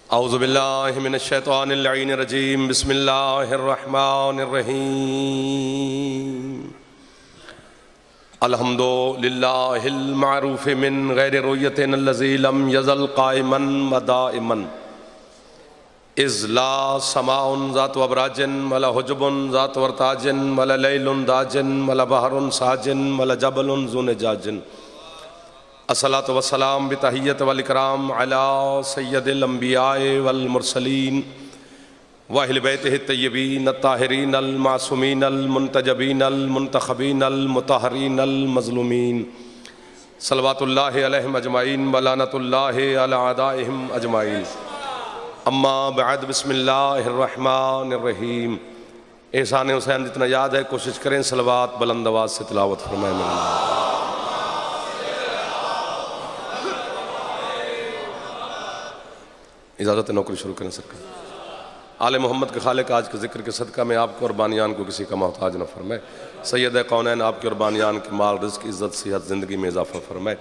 औज़ुबिल्लाहि मिनश्शैतानिर्रजीम बिस्मिल्लाहिर्रहमानिर्रहीम। अल्हम्दुलिल्लाहिल मारूफ़ मिन गैरि रुयतिन अल्लज़ी लम यज़ल क़ाइमन व दाइमन इज़ ला समाउन ज़ातु अबराजिन वला हुजुबुन ज़ातु वर्ताजिन वला लैलुन दाजिन वला बहरुन साजिन वला जबलुन ज़ुनजाजिन। अस्सलातु वस्सलाम बितहिय्यत वल इकराम अला सय्यदिल अंबियाए वल मुरसलीन व अहले बैतिहि तय्यबीन अत्ताहिरीन अल मासूमीन अल मुंतजबीन अल मुंतखबीन अल मुतहहरीन अल मज़लूमीन सल्लवातुल्लाहि अलैहिम अजमाइन व लानतुल्लाहि अला अदाइहिम अजमाइन। अम्मा बअद बिस्मिल्लाहिर रहमानिर रहीम। एहसान हुसैन जितना याद है कोशिश करें सलवात बुलंद आवाज़ से तिलावत फरमाएं। इजाज़त नौकरी शुरू करें सरकार। आले मोहम्मद के खालिक आज के ज़िक्र के सदका में आपको और बानियान को किसी का मोहताज न फरमाए। सैयद कौनैन आपके और बानियान के माल रिज़्क़ इज़्ज़त सेहत ज़िंदगी में इजाफ़ा फरमाए।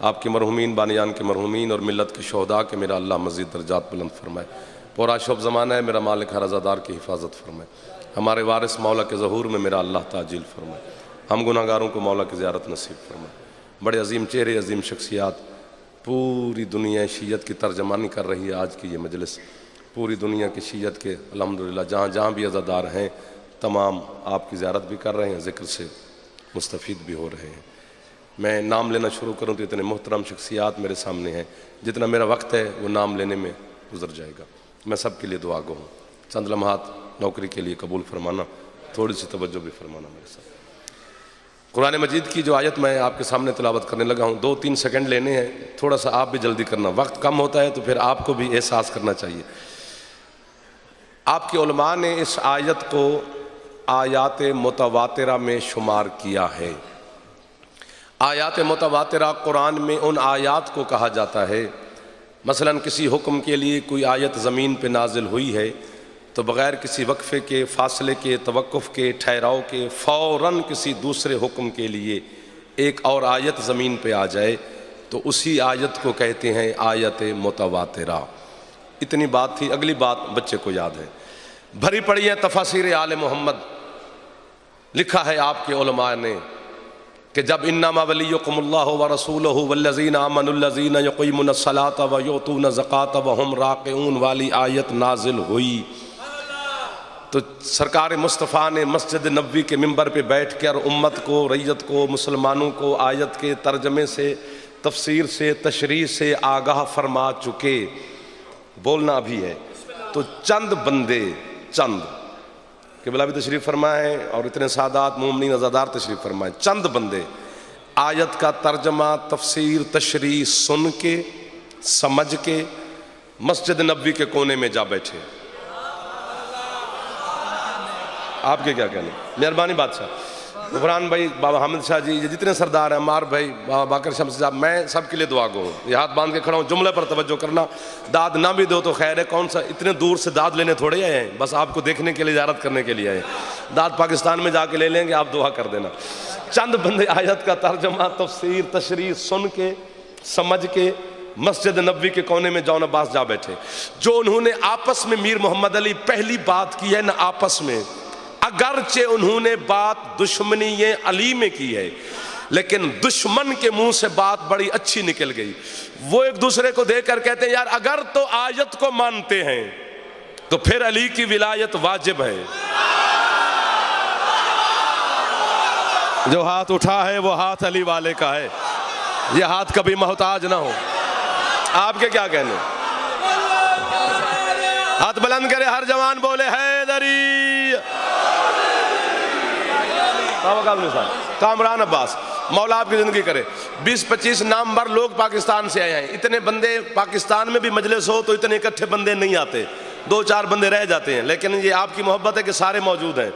आपकी मरहूमीन बानियान के मरहूमीन और मिल्लत के शोहदा के मेरा अल्लाह मज़ीद दर्जात बुलंद फरमाए। पूरा शुभ ज़माना है मेरा मालिक हर रज़ादार की हिफाजत फरमाए। हमारे वारिस मौला के ज़हूर में मेरा अल्लाह ताजील फरमाए। हम गुनाहगारों को मौला की ज़ियारत नसीब फरमाए। बड़े अजीम चेहरे अजीम शख्सियात पूरी दुनिया शीयत की तर्जमानी कर रही है। आज की ये मजलिस पूरी दुनिया की शीयत के अल्हम्दुलिल्लाह जहाँ जहाँ भी अज़ादार हैं तमाम आपकी ज़ियारत भी कर रहे हैं, ज़िक्र से मुस्तफ़ीद भी हो रहे हैं। मैं नाम लेना शुरू करूँ तो इतने मोहतरम शख्सियात मेरे सामने हैं, जितना मेरा वक्त है वो नाम लेने में गुजर जाएगा। मैं सब के लिए दुआ गो हूँ। चंद लम्हात नौकरी के लिए कबूल फरमाना, थोड़ी सी तवज्जो भी फरमाना मेरे साथ। कुरान मजीद की जो आयत मैं आपके सामने तिलावत करने लगा हूँ, 2-3 सेकंड लेने हैं, थोड़ा सा आप भी जल्दी करना, वक्त कम होता है तो फिर आपको भी एहसास करना चाहिए। आपके उलमा ने इस आयत को आयात मुतवातिरा में शुमार किया है। आयात मुतवातिरा कुरान में उन आयात को कहा जाता है, मसलन किसी हुक्म के लिए कोई आयत ज़मीन पे नाजिल हुई है तो बग़ैर किसी वक्फ़े के, फ़ासले के, तवक्कुफ़ के, ठहराव के फ़ौरन किसी दूसरे हुक्म के लिए एक और आयत ज़मीन पे आ जाए तो उसी आयत को कहते हैं आयत मुतवातिरा। इतनी बात थी। अगली बात बच्चे को याद है, भरी पड़ी है तफासिर आले मोहम्मद। लिखा है आपके उलमा ने कि जब इन्नमा वलियुकुमुल्लाहु व रसूलुहु वल्लज़ीना आमनुल्लज़ीना युक़ीमुनस्सलाता व युतूना ज़काता व हुम राकिऊन वाली आयत नाजिल हुई तो सरकार मुस्तफ़ा ने मस्जिद नबवी के मिंबर पे बैठ कर उम्मत को, रैयत को, मुसलमानों को आयत के तर्जमे से, तफसीर से, तशरीह से आगाह फरमा चुके। बोलना भी है तो चंद बंदे, चंद क़िबला भी तशरीफ़ फरमाए और इतने सादात मोमिनीन अज़ादार तशरीफ़ फरमाए, चंद बंदे आयत का तर्जमा, तफसीर, तशरीह सुन के, समझ के मस्जिद नबवी के कोने में जा बैठे। आपके क्या कहने? मेहरबानी बादशाह, गुफरान भाई, बाबा हामिद शाह जी, ये जितने सरदार हैं, मार भाई, बाबा बाकर शम्स साहब, मैं सब के लिए दुआ गो हूँ। ये हाथ बांध के खड़ा हूँ, जुमले पर तवज्जो करना। दाद ना भी दो तो खैर है, कौन सा इतने दूर से दाद लेने थोड़े आए हैं, बस आपको देखने के लिए, ज़ियारत करने के लिए आए। दाद पाकिस्तान में जाके ले लेंगे, आप दुआ कर देना। चंद बंदे आयत का तर्जमा, तफसीर, तशरीह सुन के, समझ के मस्जिद नबवी के कोने में जौन अब्बास जा बैठे। जो उन्होंने आपस में मीर मोहम्मद अली पहली बात की है ना, आपस में, अगरचे उन्होंने बात दुश्मनी ये अली में की है लेकिन दुश्मन के मुंह से बात बड़ी अच्छी निकल गई। वो एक दूसरे को देखकर कहते हैं यार अगर तो आयत को मानते हैं तो फिर अली की विलायत वाजिब है। जो हाथ उठा है वो हाथ अली वाले का है, ये हाथ कभी मोहताज ना हो। आपके क्या कहने? हाथ बुलंद करे हर जवान बोले हैदरी। कामरान अब्बास, मौला आपकी जिंदगी करे। 20-25 नामवर लोग पाकिस्तान से आए हैं। इतने बंदे पाकिस्तान में भी मजलिस हो तो इतने इकट्ठे बंदे नहीं आते, 2-4 बंदे रह जाते हैं। लेकिन ये आपकी मोहब्बत है कि सारे मौजूद हैं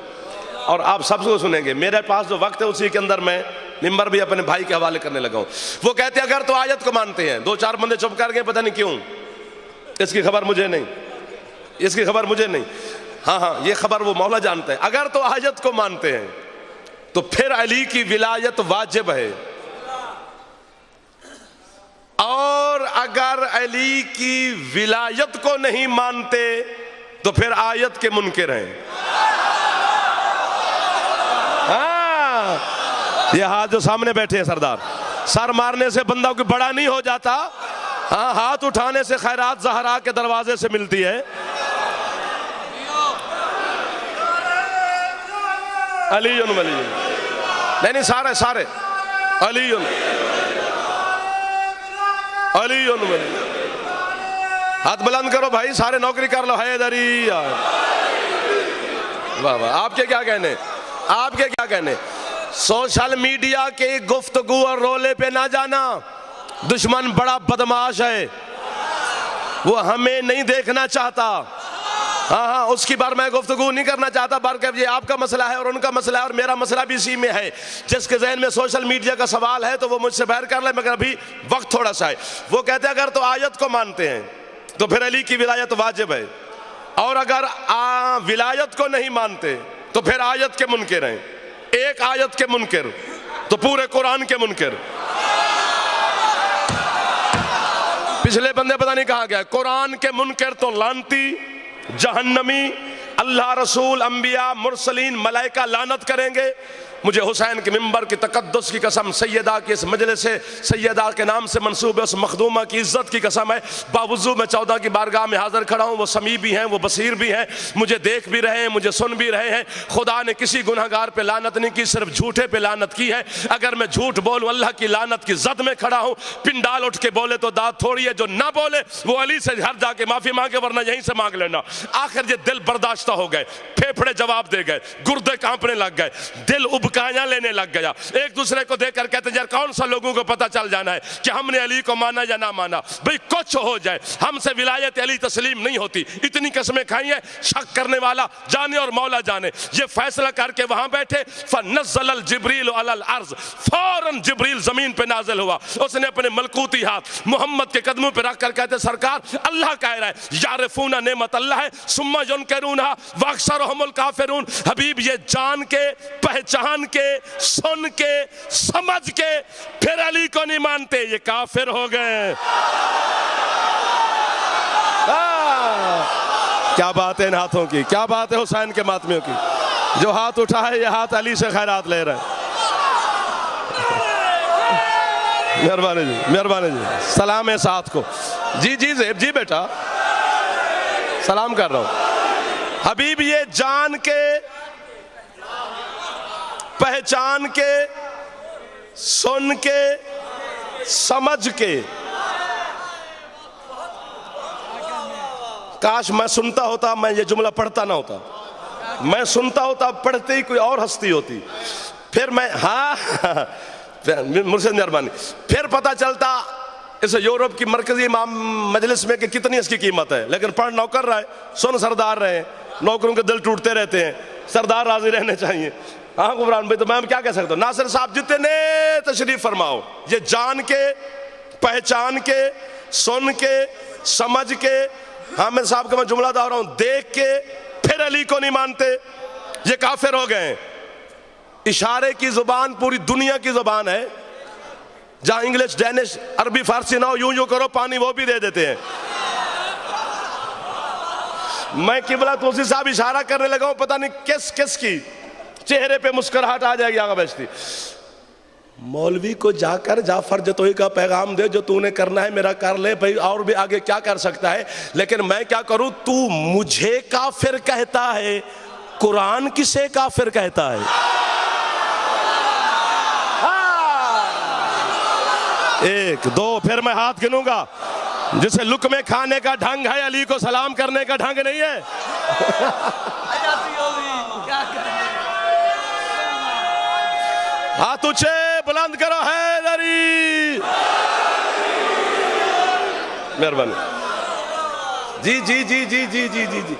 और आप सबको सुनेंगे। मेरे पास जो वक्त है उसी के अंदर मैं मिंबर भी अपने भाई के हवाले करने लगा हूँ। वो कहते हैं अगर तो आयत को मानते हैं। 2-4 बंदे चुप कर गए, पता नहीं क्यों, इसकी खबर मुझे नहीं, इसकी खबर मुझे नहीं। हाँ हाँ, ये खबर वो मौला जानता है। अगर तो आयत को मानते हैं तो फिर अली की विलायत वाजिब है। और अगर अली की विलायत को नहीं मानते तो फिर आयत के मुनकिर हैं। हाँ, ये हाथ जो सामने बैठे हैं सरदार, सर मारने से बंदा कोई बड़ा नहीं हो जाता। हाँ, हाथ उठाने से खैरात ज़हरा के दरवाजे से मिलती है। अलीयुन वलीयुन, नहीं सारे सारे अलीयुन अलीयुन वलीयुन। हाथ बुलंद करो भाई, सारे नौकरी कर लो। हैदरी, वाह वाह। आपके क्या कहने, आपके क्या कहने? सोशल मीडिया के गुफ्तगू और रोले पे ना जाना। दुश्मन बड़ा बदमाश है, वो हमें नहीं देखना चाहता। हाँ, उसकी बार मैं गुफ्तगू नहीं करना चाहता, बल्कि ये आपका मसला है और उनका मसला है और मेरा मसला भी इसी में है। जिसके जहन में सोशल मीडिया का सवाल है तो वो मुझसे बहर कर ले, मगर अभी वक्त थोड़ा सा है। वो कहते हैं अगर तो आयत को मानते हैं तो फिर अली की विलायत वाजिब है, और अगर विलायत को नहीं मानते तो फिर आयत के मुनकिर हैं। एक आयत के मुनकिर तो पूरे कुरान के मुनकिर। पिछले बंदे पता नहीं कहाँ गया। कुरान के मुनकिर तो लानती, जहन्नमी, अल्लाह, रसूल, अंबिया, मुरसलीन, मलाइका लानत करेंगे। मुझे हुसैन के मिंबर की तकद्दुस की कसम, सैयदा की इस मजलिस से सैयदा के नाम से मंसूब है उस मखदूमा की इज्जत की कसम है, बावजूद मैं 14 की बारगाह में हाजिर खड़ा हूँ। वो समी भी हैं, वो बसीर भी हैं, मुझे देख भी रहे हैं, मुझे सुन भी रहे हैं। खुदा ने किसी गुनहगार पे लानत नहीं की, सिर्फ झूठे पे लानत की है। अगर मैं झूठ बोलूँ अल्लाह की लानत की जद में खड़ा हूँ। पिंडाल उठ के बोले तो दाद थोड़ी है, जो ना बोले वो अली से घर जाके माफी मांगे, वरना यहीं से मांग लेना। आखिर ये दिल बर्दाश्त हो गए, फेफड़े जवाब दे गए, गुर्दे कांपने लग गए, दिल उबकाया लेने लग गया। एक दूसरे को देखकर कहते यार कौन सा लोगों को पता चल जाना है कि हमने अली को माना या ना माना। भाई कुछ हो जाए, हमसे विलायत अली तस्लीम नहीं होती। इतनी कसमें खाई है, शक करने वाला जाने और मौला जाने। ये फैसला करके वहां बैठे, फनज़्ज़ल जिब्रील अलल अर्ज़, फौरन जिब्रील जमीन पे नाजिल हुआ। उसने अपने मलकूती हाथ मोहम्मद के कदमों पे रखकर कहते सरकार अल्लाह कह रहा है यारिफूना नेमत अल्लाह है सुम्मा युनकिरूनहा वअक्सरुहुमुल काफिरून। हबीब ये जान के, पहचान के, सुन के, समझ के फिर अली को नहीं मानते, ये काफिर हो गए। क्या बात है इन हाथों की, क्या बात है हुसैन के मातमियों की। जो हाथ उठा है ये हाथ अली से खैरात ले रहे हैं। मेहरबानी जी, मेहरबानी जी। सलाम है साथ को। जी जी ज़ेब जी बेटा, सलाम कर रहा हूं। हबीब ये जान के, पहचान के, सुन के, समझ के, काश मैं सुनता होता, मैं ये जुमला पढ़ता ना होता। मैं सुनता होता, पढ़ते ही कोई और हस्ती होती, फिर मैं मुर्शिद मेहरबानी, फिर पता चलता इस यूरोप की मरकजी मजलिस में कि कितनी इसकी कीमत है। लेकिन पढ़ नौकर रहा है, सुन सरदार रहे, नौकरों के दिल टूटते रहते हैं, सरदार राजी रहने चाहिए। हाँ गुबरान भाई, तो मैं क्या कह सकता हूँ। नासिर साहब जितने तशरीफ फरमाओ, ये जान के, पहचान के, सुन के, समझ के, हामिद साहब का मैं जुमला दोहरा रहा हूं, देख के फिर अली को नहीं मानते, ये काफिर हो गए। इशारे की जुबान पूरी दुनिया की जुबान है। जहां इंग्लिश, डैनिश, अरबी, फारसी ना हो, यूं यूं करो पानी वो भी दे देते हैं। मैं किबला तोसी साहब इशारा करने लगा हूं, पता नहीं किस किस की चेहरे पे मुस्कुराहट आ जाएगी आगे बेचती। मौलवी को जाकर जाफर जतोई का पैगाम दे, जो तूने करना है मेरा कर ले भाई, और भी आगे क्या कर सकता है। लेकिन मैं क्या करूं, तू मुझे काफिर कहता है, कुरान किसे काफिर कहता है। एक दो, फिर मैं हाथ गिनूंगा। जिसे लुकमे खाने का ढंग है, अली को सलाम करने का ढंग नहीं है। हाथ ऊंचे बुलंद करो, हैदरी। मेहरबानी जी जी जी जी जी जी जी जी।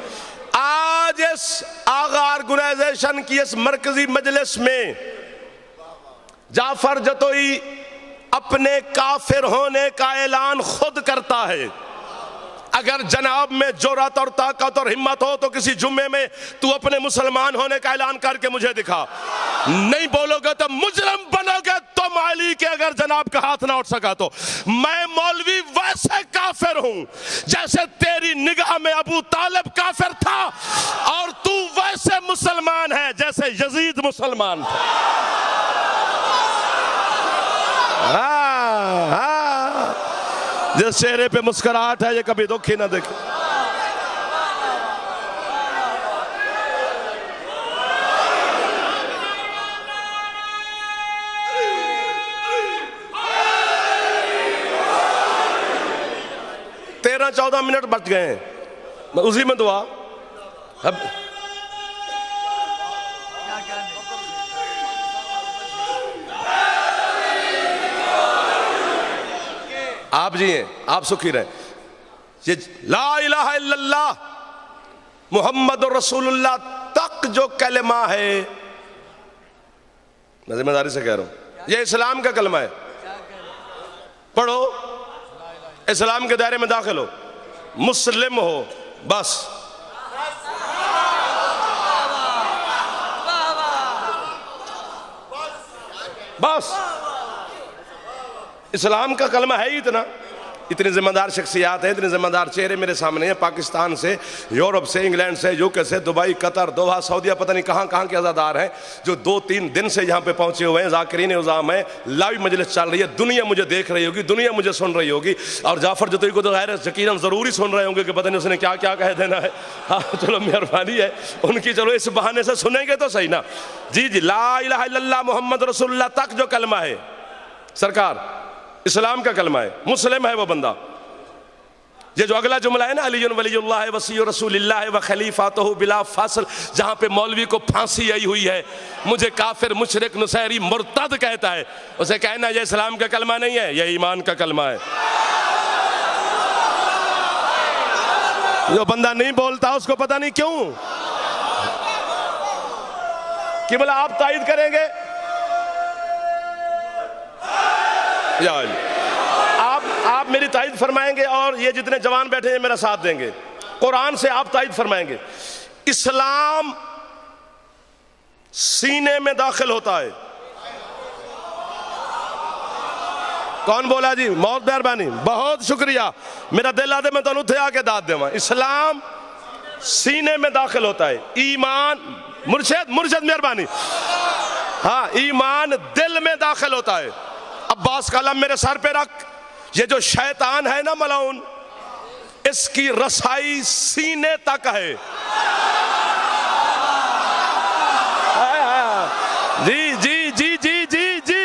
आज इस आगा ऑर्गेनाइजेशन की इस मरकजी मजलिस में जाफर जतोई अपने काफिर होने का ऐलान खुद करता है। अगर जनाब में जुर्रत और ताकत और हिम्मत हो तो किसी जुम्मे में तू अपने मुसलमान होने का ऐलान करके मुझे दिखा। नहीं बोलोगे तो मुजरिम बनोगे। तुम अली के अगर जनाब का हाथ ना उठ सका तो मैं मौलवी वैसे काफिर हूं जैसे तेरी निगाह में अबू तालिब काफिर था, और तू वैसे मुसलमान है जैसे यजीद मुसलमान था। जिस चेहरे पे मुस्कुराहट है ये कभी दुख ही ना देखे। तेरह 14 मिनट बच गए हैं, उसी में दुआ। अब आप जिए, आप सुखी रहे। ये ला इलाहा इल्लल्लाह मुहम्मदुर रसूलुल्लाह तक जो कलमा है, मैं जिम्मेदारी से कह रहा हूं, ये इस्लाम का कलमा है। पढ़ो, इस्लाम के दायरे में दाखिल हो, मुस्लिम हो, बस। बस इस्लाम का कलमा है ही इतना। इतनी जिम्मेदार शख्सियात है, इतने जिम्मेदार चेहरे मेरे सामने हैं, पाकिस्तान से, यूरोप से, इंग्लैंड से, यूके से, दुबई, कतर, दोहा, सऊदीया, पता नहीं कहाँ कहाँ के अज़ादार हैं जो 2-3 दिन से यहाँ पे पहुँचे हुए हैं। ज़ाकिरीन उज़ाम है, लाइव मजलिस चल रही है, दुनिया मुझे देख रही होगी, दुनिया मुझे सुन रही होगी। और जाफर जतोई को तो गैर यकीनन ज़रूरी सुन रहे होंगे कि पता नहीं उसने क्या क्या कह देना है। हाँ चलो मेहरबानी है उनकी, चलो इस बहाने से सुनेंगे तो सही ना। जी जी, ला इलाहा इल्लल्लाह मुहम्मद रसूलुल्लाह तक जो कलमा है सरकार इस्लाम का कलमा है, मुस्लिम है वो बंदा। ये जो अगला जुमला है ना, अलीयुन वलीयुल्लाह वसीय्यु रसूलिल्लाह व खलीफातुहु बिला फासल, जहां पे मौलवी को फांसी आई हुई है, मुझे काफिर, मुशरिक, नुसैरी, मुर्तद कहता है, उसे कहना ये इस्लाम का कलमा नहीं है, ये ईमान का कलमा है। जो बंदा नहीं बोलता उसको पता नहीं क्यों कि बोला आप तायद करेंगे, आप मेरी तायद फरमाएंगे और ये जितने जवान बैठे हैं मेरा साथ देंगे। कुरान से आप तायद फरमाएंगे, इस्लाम सीने में दाखिल होता है। कौन बोला जी? बहुत मेहरबानी, बहुत शुक्रिया, मेरा दिल आदे मैं तो उठे आके दाद देवा। इस्लाम सीने में दाखिल होता है, ईमान, मुर्शद मेहरबानी, हाँ, ईमान दिल में दाखिल होता है। अब्बास कलम मेरे सर पे रख, ये जो शैतान है ना मलाउन, इसकी रसाई सीने तक है। जी जी जी जी जी जी,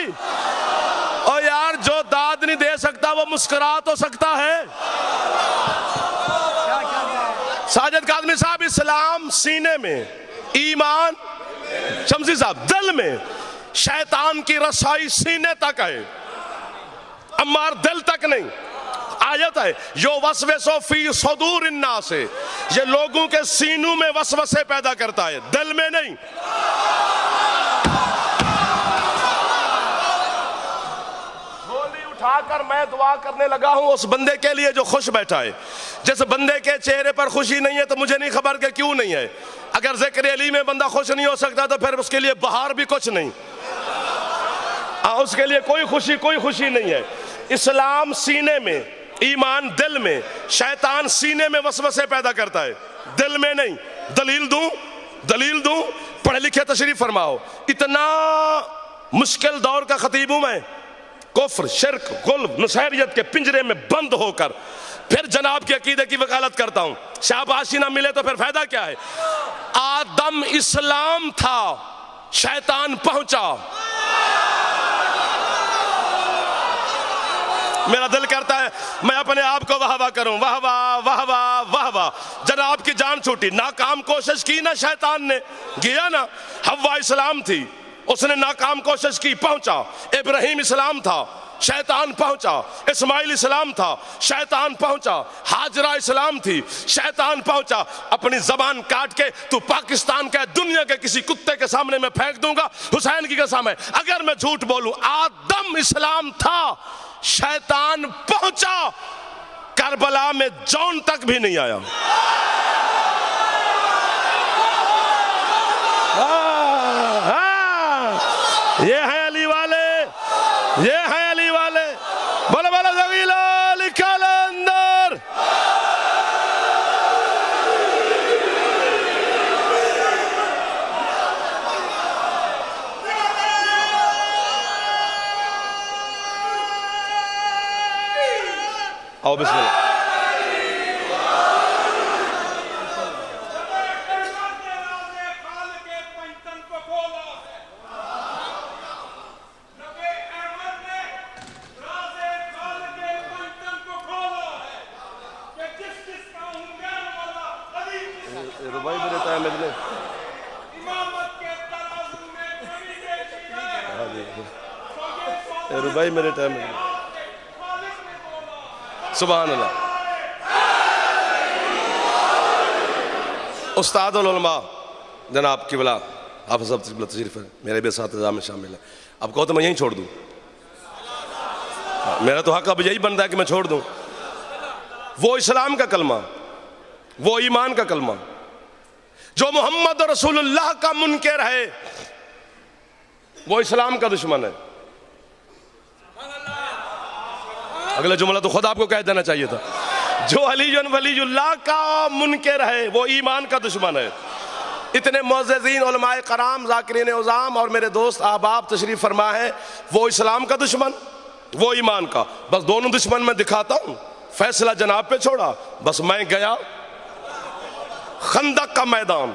और यार जो दाद नहीं दे सकता वो मुस्कुरा तो सकता है। साजिद कादमी साहब, इस्लाम सीने में, ईमान शमसी साहब दिल में, शैतान की रसाई सीने तक है, अम्मार दिल तक नहीं। आयत है जो वसवसो फी सुदूर इन्ना से, ये लोगों के सीनों में वसवसे पैदा करता है, दिल में नहीं। गोली उठाकर मैं दुआ करने लगा हूं उस बंदे के लिए जो खुश बैठा है। जिस बंदे के चेहरे पर खुशी नहीं है तो मुझे नहीं खबर कि क्यों नहीं है। अगर ज़िक्र अली में बंदा खुश नहीं हो सकता तो फिर उसके लिए बाहर भी कुछ नहीं, उसके लिए कोई खुशी नहीं है। इस्लाम सीने में, ईमान दिल में, शैतान सीने में वसवसे पैदा करता है, दिल में नहीं। दलील दूं, पढ़े लिखे तशरीफ फरमाओ। इतना मुश्किल दौर का खतीब हूं मैं, कुफ्र, शिर्क, गुल्ब, नुसैरियत के पिंजरे में बंद होकर फिर जनाब के अकीदे की वकालत करता हूं। शाबाशी ना मिले तो फिर फायदा क्या है? आदम इस्लाम था, शैतान पहुंचा। मेरा दिल करता है मैं अपने आप को वाह वाह करूं, वाह वाह वाह वाह वाह वाह। जनाब की जान छूटी, नाकाम कोशिश की ना शैतान ने, गया ना। हव्वा इस्लाम थी, उसने नाकाम कोशिश की, पहुंचा। इब्राहिम इस्लाम था, शैतान पहुंचा। इस्माइल इस्लाम था, शैतान पहुंचा। हाजरा इस्लाम थी, शैतान पहुंचा। अपनी जबान काट के तू पाकिस्तान का दुनिया के किसी कुत्ते के सामने मैं फेंक दूंगा, हुसैन की कसम है। अगर मैं झूठ बोलूं, आदम इस्लाम था, शैतान पहुंचा। करबला में जौन तक भी नहीं आया। ये है अली वाले, आओ बिस्मिल्लाह। रुबाई मेरे टाइम में रुबाई मेरे टाइम में सुभान अल्लाह। उस्ताद उल उलमा जनाब किबला आप सब तशरीफ है, मेरे भी साथ में शामिल है। अब कहो तो मैं यहीं छोड़ दूँ, मेरा तो हक अब यही बनता है कि मैं छोड़ दूँ। वो इस्लाम का कलमा, वो ईमान का कलमा, जो मोहम्मद रसूलुल्लाह का मुनकर है, वो इस्लाम का दुश्मन है। अगला जुमला तो खुद आपको कह देना चाहिए था। जो अली वलीउल्लाह का मुनकर है, वो ईमान का दुश्मन है। इतने मुअज़्ज़िज़ीन उलमाए कराम, ज़ाकिरीन उज़ाम और मेरे दोस्त अहबाब तशरीफ फरमा है, वो इस्लाम का दुश्मन, वो ईमान का। बस दोनों दुश्मन मैं दिखाता हूँ, फैसला जनाब पे छोड़ा। बस मैं गया खंदक का मैदान,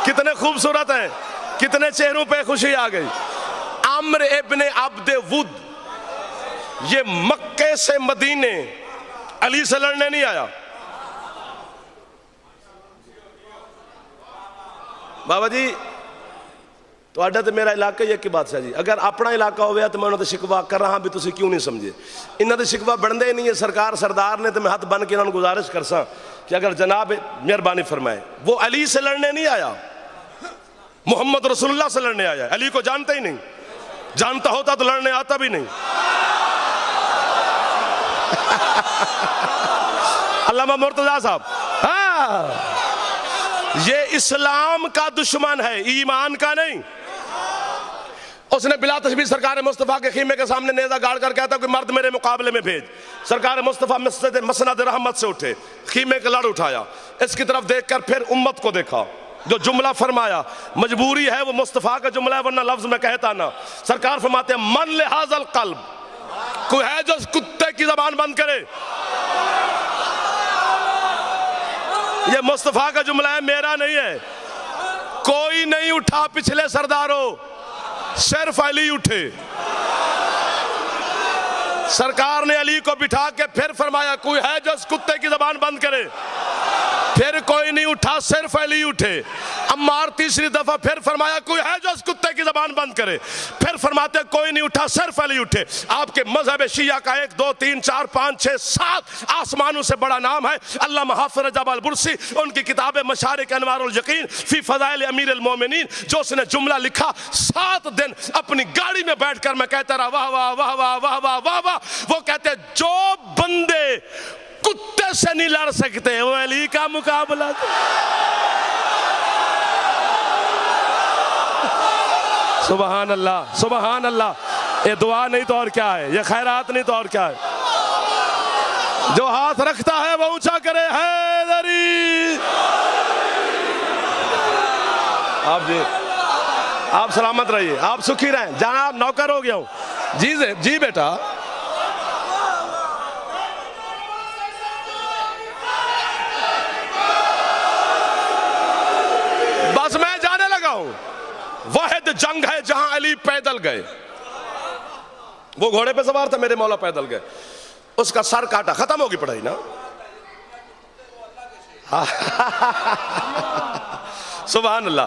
कितने खूबसूरत है, कितने चेहरों पे खुशी आ गई। अम्र इब्ने अब्दे वुद, ये मक्के से मदीने अली से लड़ने नहीं आया। बाबा जी तो मेरा इलाका ही एक बादशाह जी, अगर अपना इलाका हो गया तो मैं उन्होंने शिकवा कर रहा भी, तुम क्यों नहीं समझे। इन्होंने शिकवा बनते ही नहीं है। सरकार सरदार ने तो मैं हाथ बन के इन्होंने गुजारिश कर सा कि अगर जनाब मेहरबानी फरमाए, वो अली से लड़ने नहीं आया, मोहम्मद रसूलुल्लाह से लड़ने आया। अली को जानता ही नहीं, जानता होता तो लड़ने आता भी नहीं। अल्लामा मुर्तजा साहब, हाँ, ये इस्लाम का दुश्मन है, ईमान का नहीं। उसने बिला तशबीह सरकार मुस्तफ़ा के खीमे के सामने नेज़ा गाड़ कर कहता कि मर्द मेरे मुकाबले में भेज। सरकार मुस्तफ़ा मसनद रहमत से उठे, खीमे का लड़ उठाया, इसकी तरफ देखकर फिर उम्मत को देखा, जो जुमला फरमाया मजबूरी है, वो मुस्तफ़ा का जुमला है, वरना लफ्ज में कहता ना। सरकार फरमाते हैं मन लिहाजल कल्ब, कोई है जो कुत्ते की जबान बंद करे। ये मुस्तफ़ा का जुमला है, मेरा नहीं है। कोई नहीं उठा पिछले सरदारों, सिर्फ अली उठे। सरकार ने अली को बिठा के फिर फरमाया कोई है जो कुत्ते की जबान बंद करे, फिर कोई नहीं उठा, सिर्फ अली उठे। अम्मार तीसरी दफा फिर फरमाया कोई है जो कुत्ते की जबान बंद करे, फिर फरमाते कोई नहीं उठा, सिर्फ अली उठे। आपके मजहब शिया का 1 2 3 4 5 6 7 आसमानों से बड़ा नाम है अल्लामा हाफिज़ रजब अल बुरसी। उनकी किताब मशारिक अनवारुल यकीन फी फज़ाइल अमीर अल मोमिनीन, जो उसने जुमला लिखा 7 दिन अपनी गाड़ी में बैठकर मैं कहता रहा वाह वाह वाह वाह वाह वाह वाह वाह। वो कहते जो बंदे कुत्ते से नहीं लड़ सकते, वो अली का मुकाबला। सुबहान अल्लाह, सुबहान अल्लाह। ये दुआ नहीं तो और क्या है, ये खैरात नहीं तो और क्या है। जो हाथ रखता है वो ऊंचा करे, हैदरी। आप जी, आप सलामत रहिए, आप सुखी रहें, जहां आप नौकर हो गया हूं। जी बेटा, बस मैं जाने लगा हूं। वाहिद जंग है जहां अली पैदल गए। वो घोड़े पे सवार था, मेरे मौला पैदल गए, उसका सर काटा, खत्म होगी पढ़ाई ना। सुभान अल्लाह।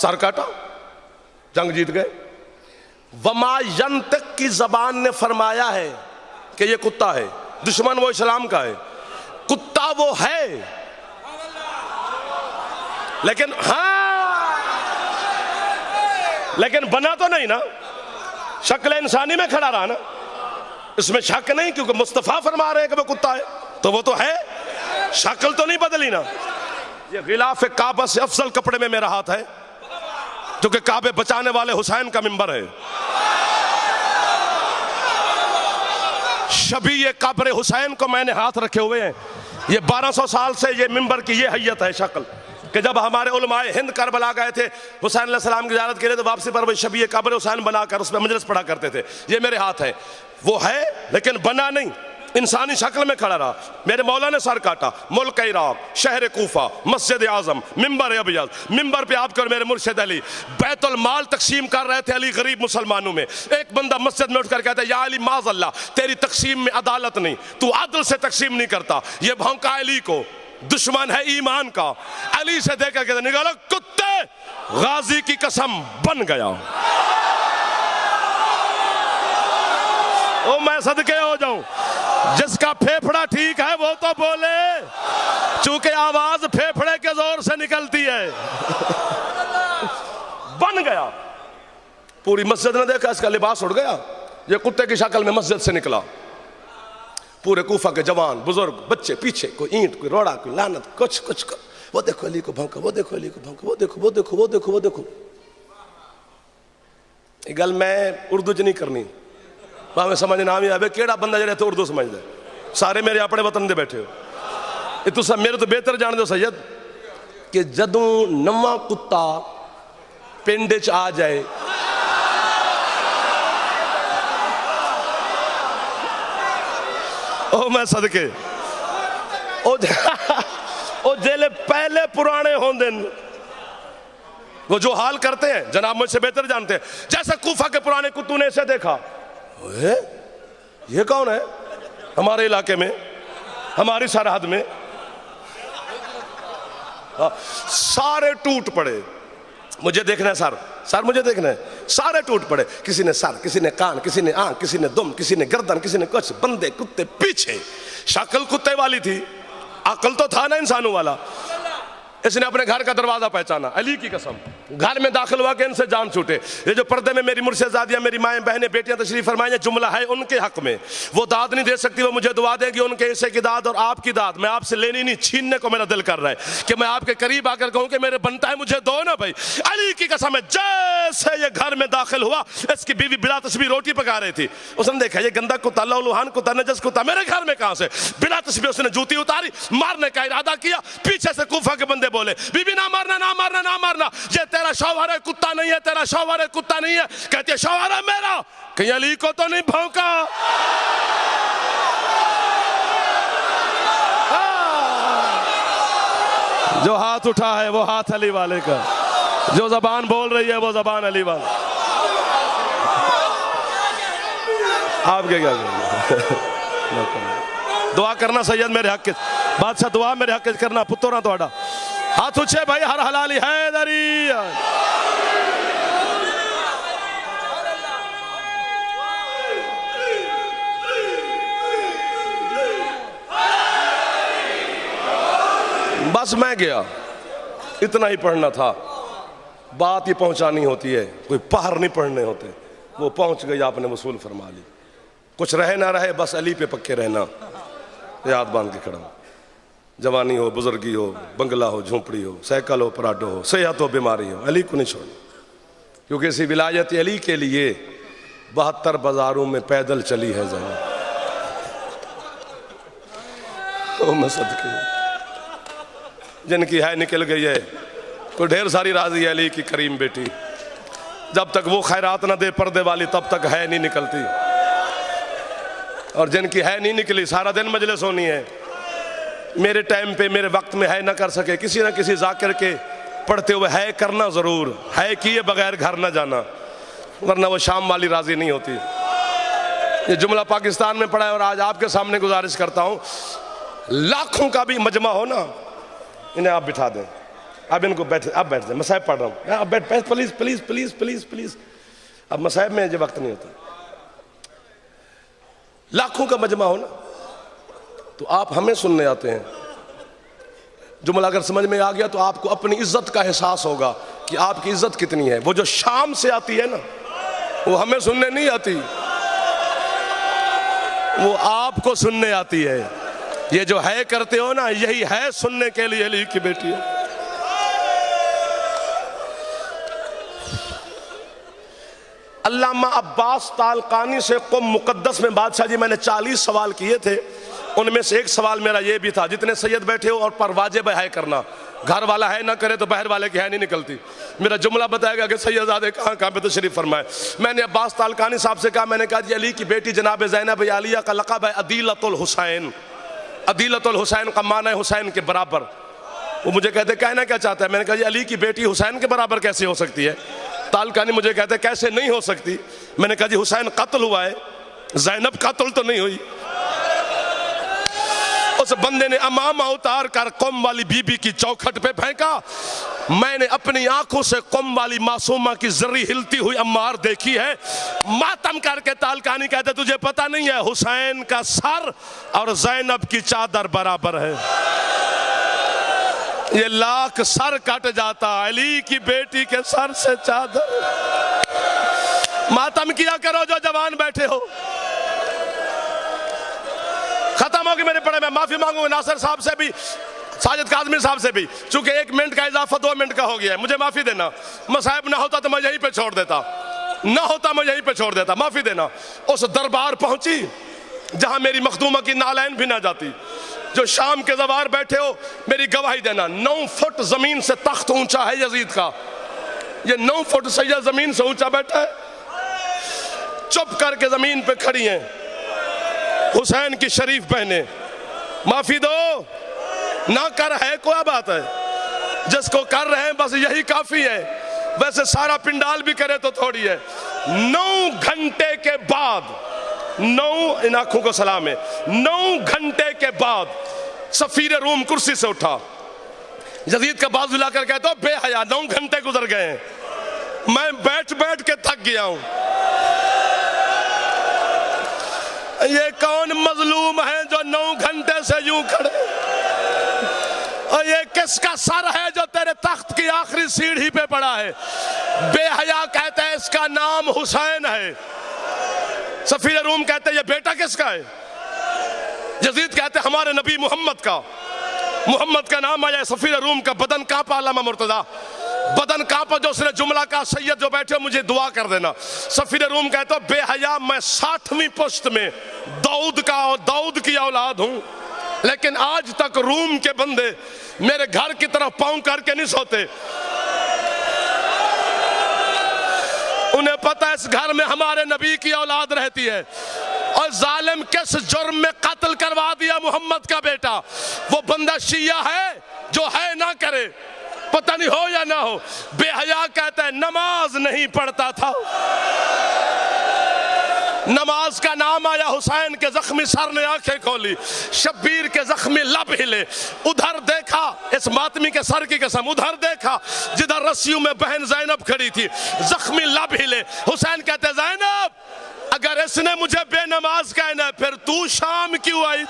सर काटा, जंग जीत गए। वमा यंतिक की जबान ने फरमाया है कि ये कुत्ता है, दुश्मन वो इस्लाम का है, कुत्ता वो है। लेकिन लेकिन बना तो नहीं ना, शक्ल इंसानी में खड़ा रहा ना, इसमें शक नहीं, क्योंकि मुस्तफा फरमा रहे हैं कि वो कुत्ता है, तो वो तो है, शक्ल तो नहीं बदली ना। ये गिलाफ काबा से अफजल कपड़े में मेरा हाथ है, जो कि काबे बचाने वाले हुसैन का मिंबर है। शबी ये कब्र हुसैन को मैंने हाथ रखे हुए हैं। ये 1200 साल से ये मिंबर की ये हैयत है, शक्ल कि जब हमारे उलमाए हिंद करबला गए थे हुसैन अलैहिस्सलाम की ज़ियारत के लिए, तो वापसी पर वही शबीए कब्र हुसैन बनाकर उस पर मजलिस पढ़ा करते थे। ये मेरे हाथ है, वो है लेकिन बना नहीं, इंसानी शक्ल में खड़ा रहा। मेरे मौला ने सर काटा, मुल्क इराक, शहर कूफा, मस्जिद आजम, मिंबर अबयज़, मिंबर पे आपके और मेरे मुर्शिद अली बैतुल माल तकसीम कर रहे थे अली गरीब मुसलमानों में। एक बंदा मस्जिद में उठकर कहता है, या अली माज़अल्लाह, तेरी तकसीम में अदालत नहीं, तू अदल से तकसीम नहीं करता। ये भौंका अली को, दुश्मन है ईमान का। अली से देखकर कहता, निकालो कुत्ते, गाजी की कसम बन गया। ओ मैं सदके हो जाऊं, जिसका फेफड़ा ठीक है वो तो बोले, चूंकि आवाज फेफड़े के जोर से निकलती है। बन गया। पूरी मस्जिद ने देखा, इसका लिबास उड़ गया, ये कुत्ते की शक्ल में मस्जिद से निकला। पूरे कूफा के जवान बुजुर्ग बच्चे पीछे, कोई ईंट, कोई रोड़ा, कोई लानत, कुछ कुछ कर। वो देखो अली को भौंका, वो देखो अली को भौंका, वो देखो वो देखो वो देखो वो देखो। ये गल मैं उर्दू च नहीं करनी, भावे समझ ना आवे केड़ा बंदा जेड़ा तो उर्दू समझ दे। सारे मेरे अपने वतन दे बैठे हो, ये तुसा मेरे तो बेहतर जान दो सैयद कि जदों नवा कुत्ता पिंड च आ जाए, ओ मैं सदके, ओ जेले पहले पुराने होंदे वो जो हाल करते हैं, जनाब मुझसे बेहतर जानते हैं। जैसे कूफा के पुराने कुत्तों ने इसे देखा, ये कौन है हमारे इलाके में, हमारी सरहद में, सारे टूट पड़े। मुझे देखना है सर, सर मुझे देखना है। सारे टूट पड़े, किसी ने सर, किसी ने कान, किसी ने आंख, किसी ने दुम, किसी ने गर्दन, किसी ने कुछ। बंदे कुत्ते पीछे, शक्ल कुत्ते वाली थी, अकल तो था ना इंसानों वाला। इसने अपने घर का दरवाजा पहचाना, अली की कसम घर में दाखिल हुआ कि इनसे जान छूटे। ये जो पर्दे में मेरी मुर्शिदादियां, मेरी माएँ बहनें बेटियां तशरीफ फरमाएं, जुमला है उनके हक में। वो दाद नहीं दे सकती, वो मुझे दुआ देंगी। उनके हिस्से की दाद और आपकी दाद मैं आपसे लेनी नहीं, छीनने को मेरा दिल कर रहा है कि मैं आपके करीब आकर कहूं कि मेरे बनता है, मुझे दो ना भाई। अली की कसम है, जैसे ये घर में दाखिल हुआ, इसकी बीवी बिला तस्बीह रोटी पका रही थी। उसने देखा ये गंदा कुत्ता, लौलुहान कुत्ता, नजस कुत्ता मेरे घर में कहां से। बिला तस्बीह उसने जूती उतारी, मारने का इरादा किया। पीछे से कूफा के बंदे बोले, बीबी ना मारना, ना मारना, ना मारना, ये तेरा शौहर है, कुत्ता नहीं है, तेरा शौहर है, कुत्ता नहीं है। कहती है शौहर है मेरा, कहीं अली को तो नहीं भौंका। जो हाथ उठा है वो हाथ अली वाले का, जो जबान बोल रही है वो जबान अली वाला। आपके क्या दुआ करना सैयद मेरे हक के बादशाह, दुआ मेरे हक करना पुत्तों थोड़ा। हाथ उछे भाई, हर हलाली हैदरी। बस मैं गया, इतना ही पढ़ना था। बात ये पहुंचानी होती है, कोई पहाड़ नहीं पढ़ने होते। वो पहुंच गई, आपने वसूल फरमा ली। कुछ रहे ना रहे, बस अली पे पक्के रहना, याद बांध के खड़ा। जवानी हो, बुजुर्गी हो, बंगला हो, झोंपड़ी हो, साइकिल हो, पराठो हो, सेहत हो, बीमारी हो, अली को नहीं छोड़ना। क्योंकि इसी विलायत अली के लिए 72 बाजारों में पैदल चली है ज़मीन। ओ मैं सदके, जिनकी है निकल गई है, तो ढेर सारी राजी अली की करीम बेटी। जब तक वो खैरात ना दे पर्दे वाली, तब तक है नहीं निकलती। और जिनकी है नहीं निकली, सारा दिन मजलिस होनी है। मेरे टाइम पे, मेरे वक्त में है ना कर सके, किसी ना किसी जाकिर के पढ़ते हुए है करना जरूर है, किए बगैर घर ना जाना, वरना वो शाम वाली राजी नहीं होती। ये जुमला पाकिस्तान में पढ़ा है और आज आपके सामने गुजारिश करता हूँ, लाखों का भी मजमा हो ना, इन्हें आप बिठा दें। अब इनको बैठ, अब बैठ जाए, मसाहब पढ़ रहा हूँ, अब बैठ, please please please please please. अब मसाहब में ये वक्त नहीं होता। लाखों का मजमा हो ना, तो आप हमें सुनने आते हैं। जुमला अगर समझ में आ गया तो आपको अपनी इज्जत का एहसास होगा कि आपकी इज्जत कितनी है। वो जो शाम से आती है ना, वो हमें सुनने नहीं आती, वो आपको सुनने आती है। ये जो है करते हो ना, यही है सुनने के लिए अली की बेटी है। अल्लामा अब्बास तालकानी से क़ुम मुक़द्दस में बादशाह जी मैंने 40 सवाल किए थे। उनमें से एक सवाल मेरा ये भी था, जितने सैयद बैठे हो और पर वाजिब है करना, घर वाला है ना करे तो बाहर वाले की है नहीं निकलती। मेरा जुमला बताएगा कि सैयदजादे कहाँ कहाँ पे तशरीफ फरमाए। मैंने अब्बास तालकानी साहब से कहा, मैंने कहा जी अली की बेटी जनाब ज़ैनब आलिया का लक़ब है अदीलतुल हुसैन। अदीलतुल हुसैन का माना है हुसैन के बराबर। वो मुझे कहते कहना क्या चाहता है? मैंने कहा जी अली की बेटी हुसैन के बराबर कैसे हो सकती है? तालकानी मुझे कहते कैसे नहीं हो सकती? मैंने कहा जी हुसैन कत्ल हुआ है, ज़ैनब कत्ल तो नहीं हुई। उस बंदे ने अमामा उतार कर कौम वाली बीबी की चौखट पे फेंका। मैंने अपनी आंखों से कौम वाली मासूमा की जर्री हिलती हुई अम्मार देखी है। मातम करके तालकानी कहते तुझे पता नहीं है हुसैन का सर और ज़ैनब की चादर बराबर है। ये लाख सर कट जाता अली की बेटी के सर से चादर। मातम किया करो जो जवान बैठे हो। खत्म होगी मेरे पढ़े। मैं माफी मांगूंगा नासिर साहब से भी, साजिद काज़मी साहब से भी, चूंकि 1 मिनट का इजाफा 2 मिनट का हो गया है। मुझे माफी देना। मसाइब ना होता तो मैं यहीं पे छोड़ देता, ना होता मैं यहीं पे छोड़ देता। माफी देना। उस दरबार पहुंची जहां मेरी मखदूमा की नालैन भी ना जाती। जो शाम के ज़वार बैठे हो मेरी गवाही देना। 9 फुट जमीन से तख्त ऊंचा है यजीद का। ये 9 फुट सैयद जमीन से ऊंचा बैठा है। चुप करके जमीन पे खड़ी हैं हुसैन की शरीफ बहने। माफी दो ना कर है कोई बात है, जिसको कर रहे हैं बस यही काफी है। वैसे सारा पिंडाल भी करे तो थोड़ी है। 9 घंटे के बाद, 9 इन आंखों को सलाम है, 9 घंटे के बाद सफीर रूम कुर्सी से उठा। यजीद का बाजू लाकर कहता हो बेहया 9 घंटे गुजर गए हैं, मैं बैठ बैठ के थक गया हूं। ये कौन मजलूम है जो 9 घंटे से यूं खड़े? और ये किसका सर है जो तेरे तख्त की आखिरी सीढ़ी पे पड़ा है? बेहया कहते हैं इसका नाम हुसैन है। सफीर रूम कहते हैं ये बेटा किसका है? यजीद कहते हैं हमारे नबी मोहम्मद का। मोहम्मद का नाम आया। सफीर रूम का बदन कांपा। अल्लामा मुर्तजा बदन कांपा जो उसने जुमला का सैयद जो बैठे मुझे दुआ कर देना। सफीर रूम कहते हो बेहया मैं 60वीं पुश्त में दाऊद का और दाऊद की औलाद हूं, लेकिन आज तक रूम के बंदे मेरे घर की तरफ पांव करके नहीं सोते। उन्हें पता है इस घर में हमारे नबी की औलाद रहती है। और जालिम किस जुर्म में कत्ल करवा दिया मोहम्मद का बेटा? वो बंदा शिया है जो है ना करे, पता नहीं हो या ना हो। बेहया कहता है नमाज नहीं पढ़ता था। नमाज का नाम आया। हुसैन के जख्मी सर ने आंखें खोली, शब्बीर के जख्मी लब हिले। उधर देखा, इस मातमी के सर की कसम, उधर देखा जिधर रस्सियों में बहन ज़ैनब खड़ी थी, जख्मी लब हिले। हुसैन कहते ज़ैनब अगर इसने मुझे बेनमाज कहना है फिर तू शाम क्यों आई?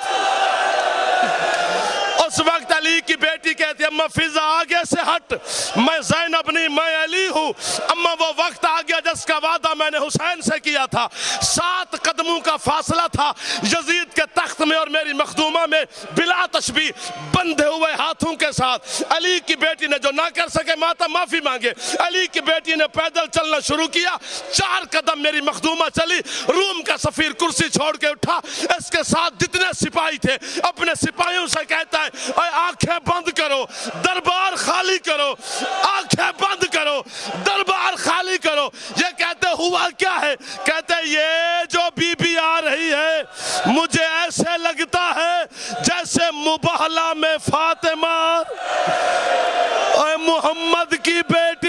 उस वक्त अली की बेटी कहती है अम्मा फिजा आगे से हट, मैं ज़ैनब नहीं मैं अली हूँ। अम्मा वो वक्त आ गया जिसका वादा मैंने हुसैन से किया था। 7 कदमों का फासला था यजीद के तख्त में और मेरी मखदूमा में, बिला तशबी बंधे हुए हाथों के साथ। अली की बेटी ने जो ना कर सके माता माफी मांगे। अली की बेटी ने पैदल चलना शुरू किया। 4 कदम मेरी मखदूमा चली। रूम का सफीर कुर्सी छोड़ के उठा। इसके साथ जितने सिपाही थे अपने सिपाहियों से कहता है आंखें बंद करो, दरबार खाली करो, आंखें बंद करो, दरबार खाली करो। ये कहते हुआ क्या है? कहते ये जो बीबी आ रही है मुझे ऐसे लगता है जैसे मुबहला में फातिमा और मोहम्मद की बेटी